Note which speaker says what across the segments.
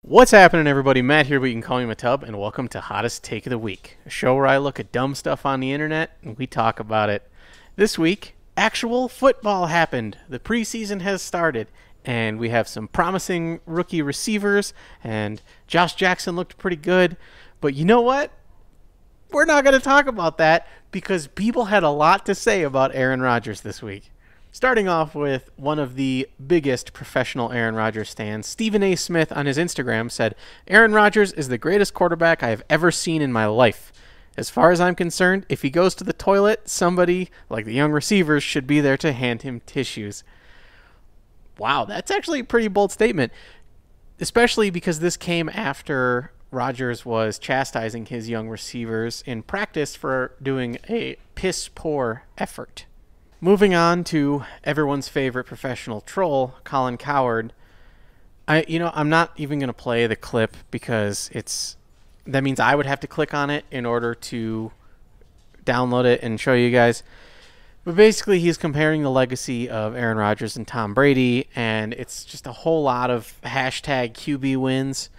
Speaker 1: What's happening, everybody? Matt here, but you can call me Matub, and welcome to Hottest Take of the Week, a show where I look at dumb stuff on the internet and we talk about it. This week, actual football happened. The preseason has started, and we have some promising rookie receivers, and Josh Jackson looked pretty good. But you know what? We're not going to talk about that because people had a lot to say about Aaron Rodgers this week. Starting off with one of the biggest professional Aaron Rodgers stans, Stephen A. Smith on his Instagram said, "Aaron Rodgers is the greatest quarterback I have ever seen in my life. As far as I'm concerned, if he goes to the toilet, somebody, like the young receivers, should be there to hand him tissues." Wow, that's actually a pretty bold statement, especially because this came after Rodgers was chastising his young receivers in practice for doing a piss-poor effort. Moving on to everyone's favorite professional troll, Colin Cowherd. I'm not even going to play the clip because that means I would have to click on it in order to download it and show you guys. But basically, he's comparing the legacy of Aaron Rodgers and Tom Brady, and it's just a whole lot of hashtag QB wins.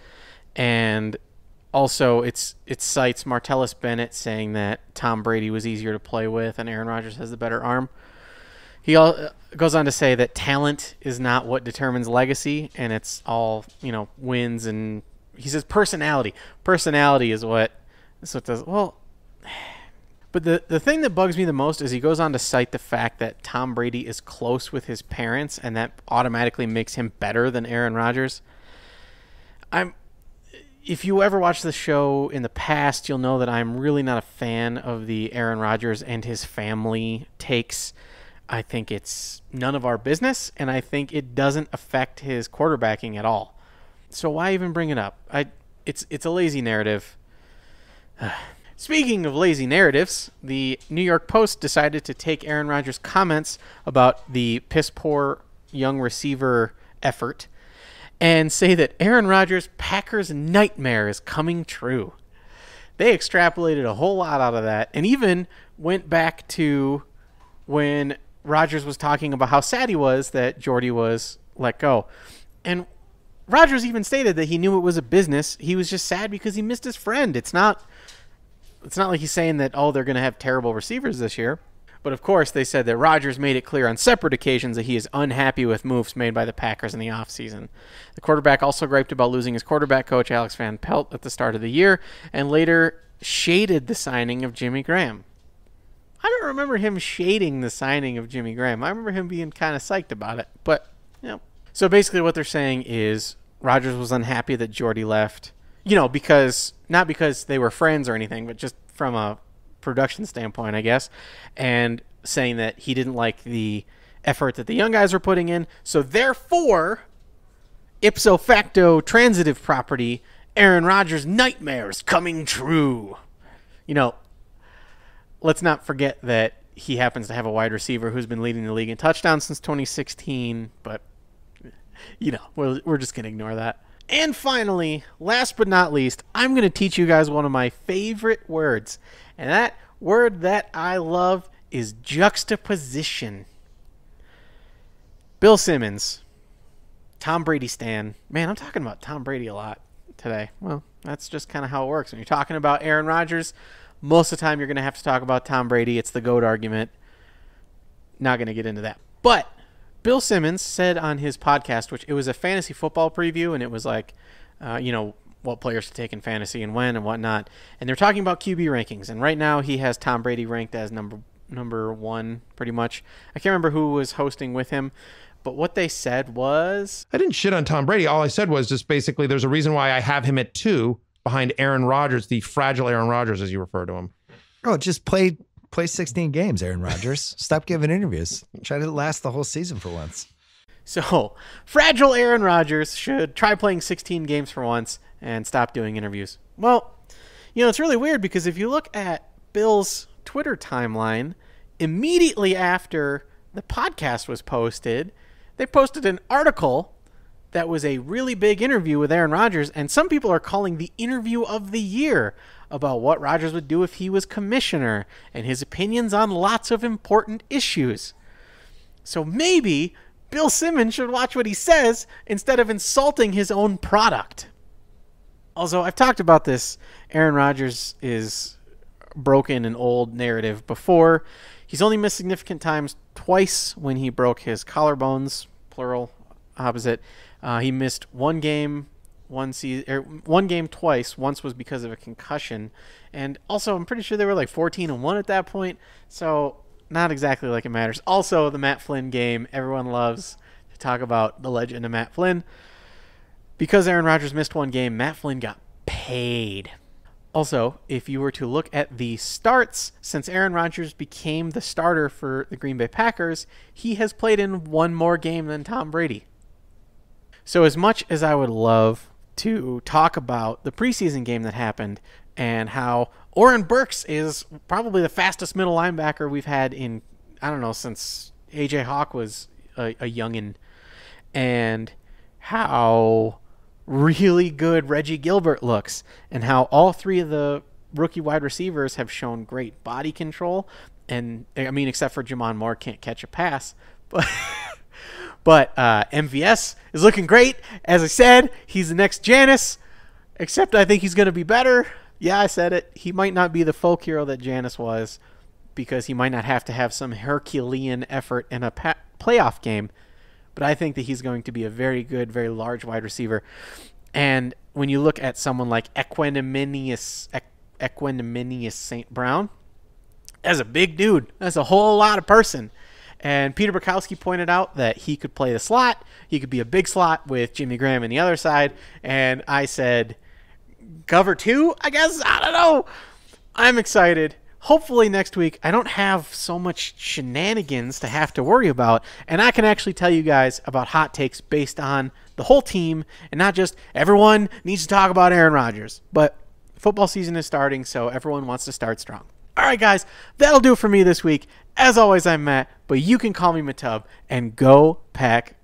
Speaker 1: And also, it cites Martellus Bennett saying that Tom Brady was easier to play with and Aaron Rodgers has the better arm. He goes on to say that talent is not what determines legacy, and it's all, wins. And he says personality. Personality is what does. Well, but the thing that bugs me the most is he goes on to cite the fact that Tom Brady is close with his parents, and that automatically makes him better than Aaron Rodgers. If you ever watched the show in the past, you'll know that I'm really not a fan of the Aaron Rodgers and his family takes. I think it's none of our business, and I think it doesn't affect his quarterbacking at all. So why even bring it up? It's a lazy narrative. Speaking of lazy narratives, the New York Post decided to take Aaron Rodgers' comments about the piss-poor young receiver effort and say that Aaron Rodgers' Packers nightmare is coming true. They extrapolated a whole lot out of that and even went back to when Rodgers was talking about how sad he was that Jordy was let go. And Rodgers even stated that he knew it was a business. He was just sad because he missed his friend. It's not like he's saying that, they're going to have terrible receivers this year. But, of course, they said that Rodgers made it clear on separate occasions that he is unhappy with moves made by the Packers in the offseason. The quarterback also griped about losing his quarterback coach, Alex Van Pelt, at the start of the year, and later shaded the signing of Jimmy Graham. I don't remember him shading the signing of Jimmy Graham. I remember him being kind of psyched about it. But, So basically what they're saying is Rodgers was unhappy that Jordy left, because not because they were friends or anything, but just from a production standpoint, I guess, and saying that he didn't like the effort that the young guys were putting in. So therefore, ipso facto transitive property, Aaron Rodgers' nightmares coming true. Let's not forget that he happens to have a wide receiver who's been leading the league in touchdowns since 2016, but, we're just going to ignore that. And finally, last but not least, I'm going to teach you guys one of my favorite words. And that word that I love is juxtaposition. Bill Simmons, Tom Brady stan. Man, I'm talking about Tom Brady a lot today. Well, that's just kind of how it works. When you're talking about Aaron Rodgers, most of the time you're going to have to talk about Tom Brady. It's the GOAT argument. Not going to get into that. But Bill Simmons said on his podcast, which it was a fantasy football preview, and it was like, what players to take in fantasy and when and whatnot. And they're talking about QB rankings. And right now he has Tom Brady ranked as number one, pretty much. I can't remember who was hosting with him. But what they said was...
Speaker 2: I didn't shit on Tom Brady. All I said was just basically there's a reason why I have him at 2 behind Aaron Rodgers, the fragile Aaron Rodgers, as you refer to him.
Speaker 3: Oh, just play 16 games, Aaron Rodgers. Stop giving interviews. Try to last the whole season for once.
Speaker 1: So, fragile Aaron Rodgers should try playing 16 games for once and stop doing interviews. Well, it's really weird because if you look at Bill's Twitter timeline, immediately after the podcast was posted, they posted an article that was a really big interview with Aaron Rodgers, and some people are calling the interview of the year about what Rodgers would do if he was commissioner and his opinions on lots of important issues. So maybe Bill Simmons should watch what he says instead of insulting his own product. Also, I've talked about this. Aaron Rodgers is broken an old narrative before. He's only missed significant times twice when he broke his collarbones, plural, opposite. He missed one game twice. Once was because of a concussion, and also I'm pretty sure they were like 14-1 at that point. So not exactly like it matters. Also, the Matt Flynn game. Everyone loves to talk about the legend of Matt Flynn. Because Aaron Rodgers missed one game, Matt Flynn got paid. Also, if you were to look at the starts since Aaron Rodgers became the starter for the Green Bay Packers, he has played in one more game than Tom Brady. So as much as I would love to talk about the preseason game that happened and how Oren Burks is probably the fastest middle linebacker we've had in, I don't know, since A.J. Hawk was a youngin', and how really good Reggie Gilbert looks, and how all three of the rookie wide receivers have shown great body control. And I mean, except for Jamon Moore, can't catch a pass, but MVS is looking great. As I said, he's the next Janis, except I think he's going to be better. Yeah, I said it. He might not be the folk hero that Janis was, because he might not have to have some Herculean effort in a playoff game. But I think that he's going to be a very good, very large wide receiver. And when you look at someone like Equanimous St. Brown, that's a big dude. That's a whole lot of person. And Peter Bukowski pointed out that he could play the slot. He could be a big slot with Jimmy Graham on the other side. And I said, cover 2, I guess? I don't know. I'm excited. Hopefully next week I don't have so much shenanigans to have to worry about, and I can actually tell you guys about hot takes based on the whole team and not just everyone needs to talk about Aaron Rodgers. But football season is starting, so everyone wants to start strong. All right, guys, that'll do it for me this week. As always, I'm Matt, but you can call me Matub, and go Pack